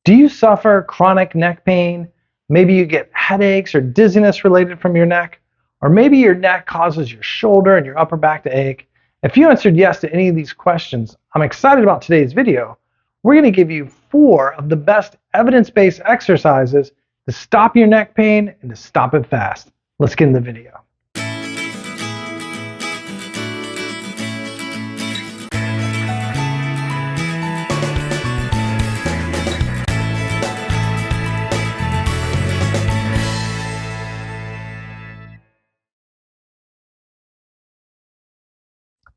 Do you suffer chronic neck pain? Maybe you get headaches or dizziness related from your neck, or maybe your neck causes your shoulder and your upper back to ache. If you answered yes to any of these questions, I'm excited about today's video. We're going to give you 4 of the best evidence-based exercises to stop your neck pain and to stop it fast. Let's get in the video.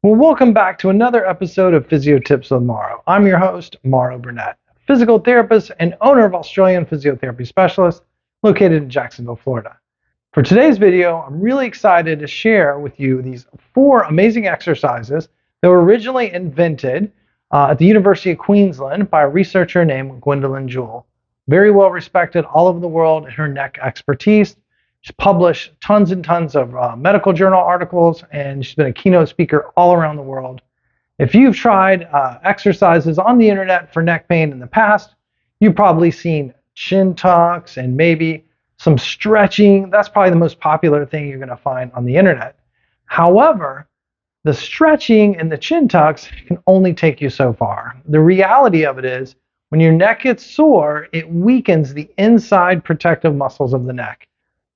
Well, welcome back to another episode of Physio Tips with Mauro. I'm your host, Mauro Burnett, physical therapist and owner of Australian Physiotherapy Specialist, located in Jacksonville, Florida. For today's video, I'm really excited to share with you these 4 amazing exercises that were originally invented at the University of Queensland by a researcher named Gwen Jull. Very well respected all over the world in her neck expertise. She's published tons and tons of medical journal articles, and she's been a keynote speaker all around the world. If you've tried exercises on the internet for neck pain in the past, you've probably seen chin tucks and maybe some stretching. That's probably the most popular thing you're going to find on the internet. However, the stretching and the chin tucks can only take you so far. The reality of it is, when your neck gets sore, it weakens the inside protective muscles of the neck.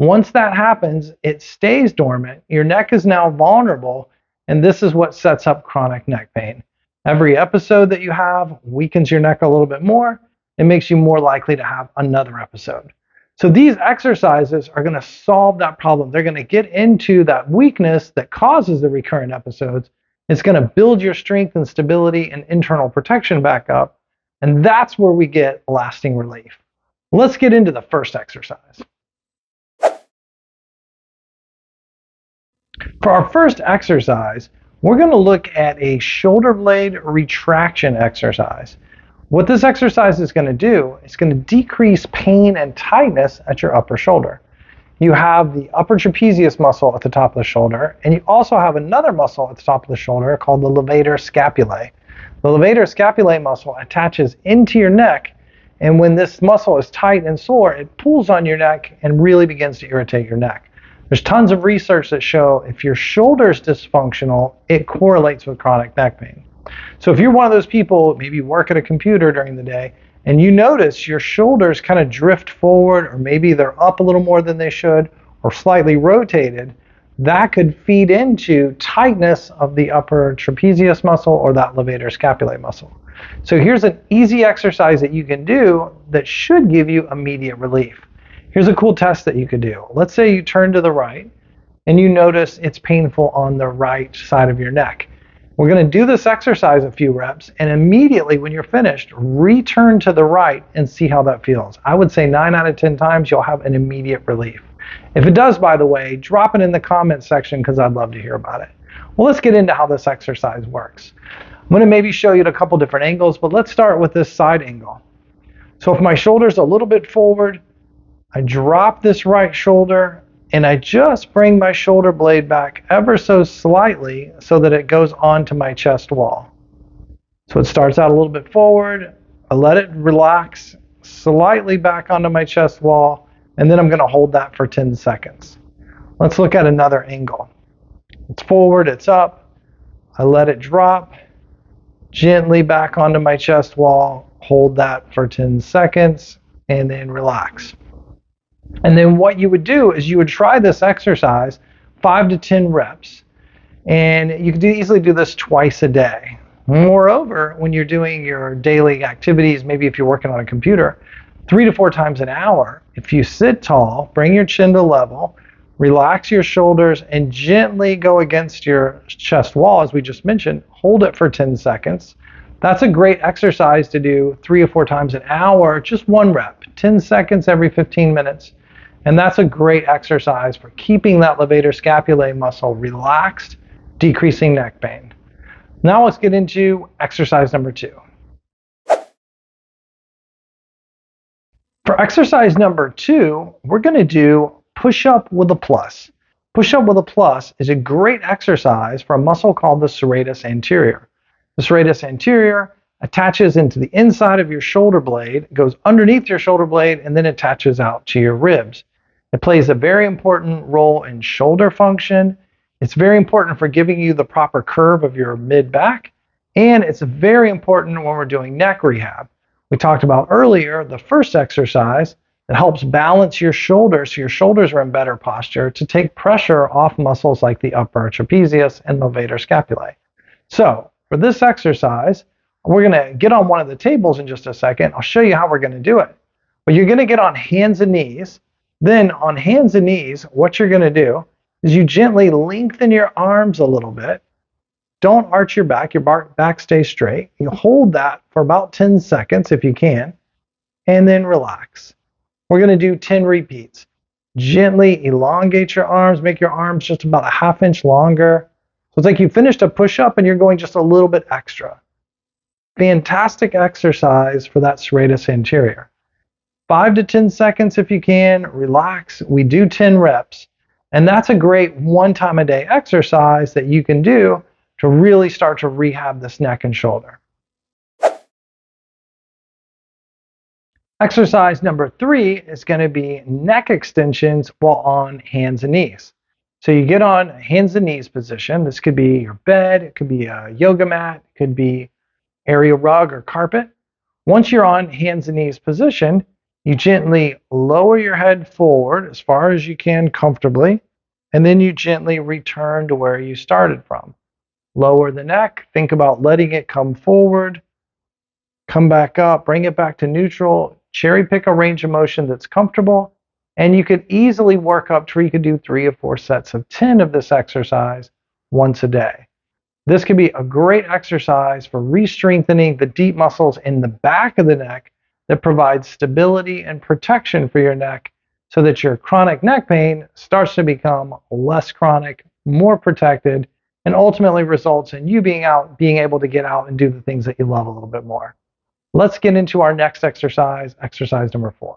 Once that happens, it stays dormant. Your neck is now vulnerable, and this is what sets up chronic neck pain. Every episode that you have weakens your neck a little bit more. It makes you more likely to have another episode. So these exercises are going to solve that problem. They're going to get into that weakness that causes the recurrent episodes. It's going to build your strength and stability and internal protection back up, and that's where we get lasting relief. Let's get into the first exercise. For our first exercise, we're going to look at a shoulder blade retraction exercise. What this exercise is going to do is going to decrease pain and tightness at your upper shoulder. You have the upper trapezius muscle at the top of the shoulder, and you also have another muscle at the top of the shoulder called the levator scapulae. The levator scapulae muscle attaches into your neck, and when this muscle is tight and sore, it pulls on your neck and really begins to irritate your neck. There's tons of research that show if your shoulder is dysfunctional, it correlates with chronic neck pain. So if you're one of those people, maybe you work at a computer during the day, and you notice your shoulders kind of drift forward, or maybe they're up a little more than they should, or slightly rotated, that could feed into tightness of the upper trapezius muscle or that levator scapulae muscle. So here's an easy exercise that you can do that should give you immediate relief. Here's a cool test that you could do. Let's say you turn to the right and you notice it's painful on the right side of your neck. We're going to do this exercise a few reps, and immediately when you're finished, return to the right and see how that feels. I would say 9 out of 10 times you'll have an immediate relief. If it does, by the way, drop it in the comment section because I'd love to hear about it. Well, let's get into how this exercise works. I'm going to maybe show you at a couple different angles, but let's start with this side angle. So if my shoulder's a little bit forward, I drop this right shoulder and I just bring my shoulder blade back ever so slightly so that it goes onto my chest wall. So it starts out a little bit forward, I let it relax slightly back onto my chest wall, and then I'm going to hold that for 10 seconds. Let's look at another angle. It's forward, it's up, I let it drop gently back onto my chest wall, hold that for 10 seconds, and then relax. And then what you would do is you would try this exercise 5 to 10 reps, and you could easily do this twice a day. Moreover, when you're doing your daily activities, maybe if you're working on a computer, 3 to 4 times an hour, if you sit tall, bring your chin to level, relax your shoulders, and gently go against your chest wall, as we just mentioned, hold it for 10 seconds. That's a great exercise to do 3 or 4 times an hour, just 1 rep, 10 seconds every 15 minutes. And that's a great exercise for keeping that levator scapulae muscle relaxed, decreasing neck pain. Now let's get into exercise number 2. For exercise number 2, we're going to do push-up with a plus. Push-up with a plus is a great exercise for a muscle called the serratus anterior. The serratus anterior attaches into the inside of your shoulder blade, goes underneath your shoulder blade, and then attaches out to your ribs. It plays a very important role in shoulder function. It's very important for giving you the proper curve of your mid-back, and it's very important when we're doing neck rehab. We talked about earlier the first exercise that helps balance your shoulders so your shoulders are in better posture to take pressure off muscles like the upper trapezius and levator scapulae. So for this exercise, we're going to get on one of the tables in just a second. I'll show you how we're going to do it. But you're going to get on hands and knees. Then on hands and knees, what you're going to do is you gently lengthen your arms a little bit. Don't arch your back stays straight. You hold that for about 10 seconds if you can, and then relax. We're going to do 10 repeats. Gently elongate your arms, make your arms just about a ½ inch longer. So it's like you finished a push-up and you're going just a little bit extra. Fantastic exercise for that serratus anterior. 5 to 10 seconds if you can, relax. We do 10 reps. And that's a great one-time-a-day exercise that you can do to really start to rehab this neck and shoulder. Exercise number 3 is going to be neck extensions while on hands and knees. So you get on hands and knees position. This could be your bed, it could be a yoga mat, it could be area rug or carpet. Once you're on hands and knees position, you gently lower your head forward as far as you can comfortably, and then you gently return to where you started from. Lower the neck, think about letting it come forward, come back up, bring it back to neutral, cherry pick a range of motion that's comfortable, and you could easily work up to where you could do 3 or 4 sets of 10 of this exercise once a day. This could be a great exercise for re-strengthening the deep muscles in the back of the neck that provides stability and protection for your neck so that your chronic neck pain starts to become less chronic, more protected, and ultimately results in you being able to get out and do the things that you love a little bit more. Let's get into our next exercise, exercise number 4.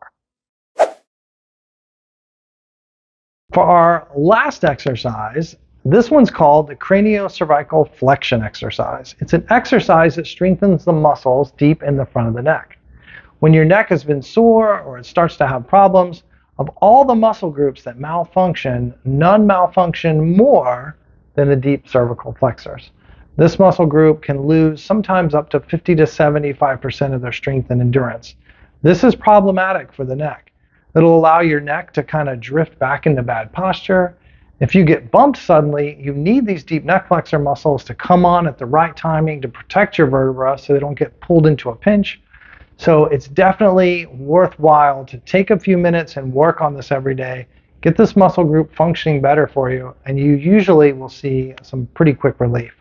For our last exercise, this one's called the Cranial-Cervical Flexion exercise. It's an exercise that strengthens the muscles deep in the front of the neck. When your neck has been sore or it starts to have problems, of all the muscle groups that malfunction, none malfunction more than the deep cervical flexors. This muscle group can lose sometimes up to 50 to 75% of their strength and endurance. This is problematic for the neck. It'll allow your neck to kind of drift back into bad posture. If you get bumped suddenly, you need these deep neck flexor muscles to come on at the right timing to protect your vertebra so they don't get pulled into a pinch. So it's definitely worthwhile to take a few minutes and work on this every day. Get this muscle group functioning better for you, and you usually will see some pretty quick relief.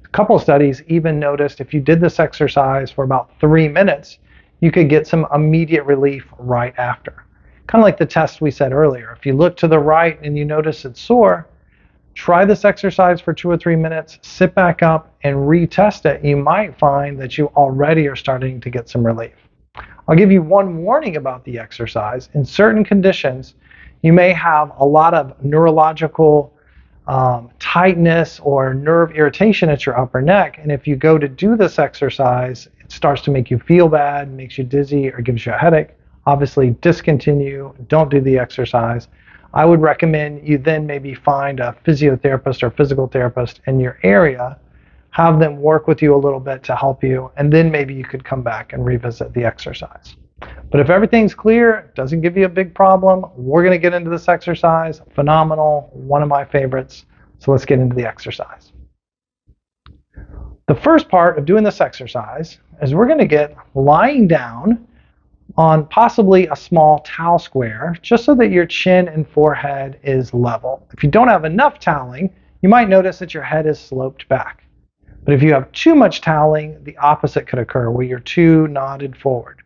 A couple of studies even noticed if you did this exercise for about 3 minutes, you could get some immediate relief right after. Kind of like the test we said earlier. If you look to the right and you notice it's sore, try this exercise for 2 or 3 minutes, sit back up and retest it. You might find that you already are starting to get some relief. I'll give you one warning about the exercise. In certain conditions, you may have a lot of neurological tightness or nerve irritation at your upper neck. And if you go to do this exercise, it starts to make you feel bad, makes you dizzy, or gives you a headache. Obviously, discontinue, don't do the exercise. I would recommend you then maybe find a physiotherapist or physical therapist in your area, have them work with you a little bit to help you, and then maybe you could come back and revisit the exercise. But if everything's clear, doesn't give you a big problem, we're going to get into this exercise. Phenomenal, one of my favorites. So let's get into the exercise. The first part of doing this exercise is we're going to get lying down on possibly a small towel square, just so that your chin and forehead is level. If you don't have enough toweling, you might notice that your head is sloped back. But if you have too much toweling, the opposite could occur, where you're too nodded forward.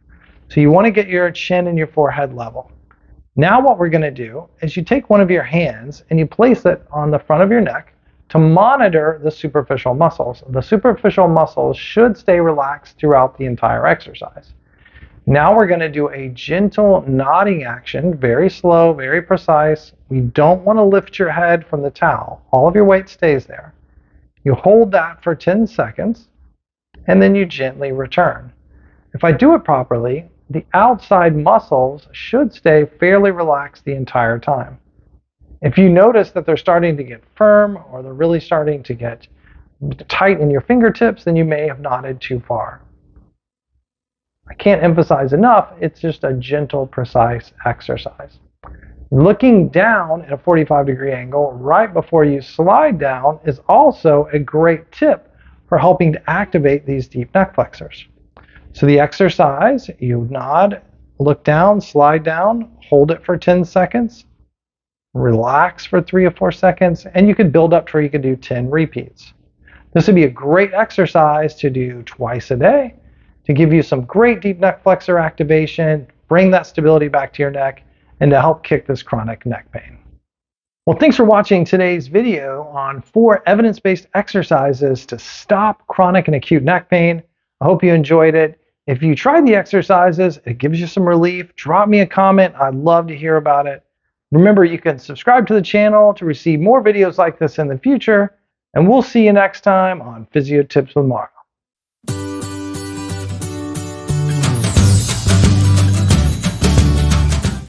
So you want to get your chin and your forehead level. Now what we're going to do is you take one of your hands and you place it on the front of your neck to monitor the superficial muscles. The superficial muscles should stay relaxed throughout the entire exercise. Now we're going to do a gentle nodding action, very slow, very precise. We don't want to lift your head from the towel. All of your weight stays there. You hold that for 10 seconds, and then you gently return. If I do it properly, the outside muscles should stay fairly relaxed the entire time. If you notice that they're starting to get firm or they're really starting to get tight in your fingertips, then you may have nodded too far. I can't emphasize enough, it's just a gentle, precise exercise. Looking down at a 45-degree angle right before you slide down is also a great tip for helping to activate these deep neck flexors. So the exercise, you nod, look down, slide down, hold it for 10 seconds, relax for 3 or 4 seconds, and you could build up to where you could do 10 repeats. This would be a great exercise to do twice a day to give you some great deep neck flexor activation, bring that stability back to your neck, and to help kick this chronic neck pain. Well, thanks for watching today's video on 4 evidence-based exercises to stop chronic and acute neck pain. I hope you enjoyed it. If you tried the exercises, it gives you some relief, drop me a comment. I'd love to hear about it. Remember, you can subscribe to the channel to receive more videos like this in the future, and we'll see you next time on Physio Tips with Mark.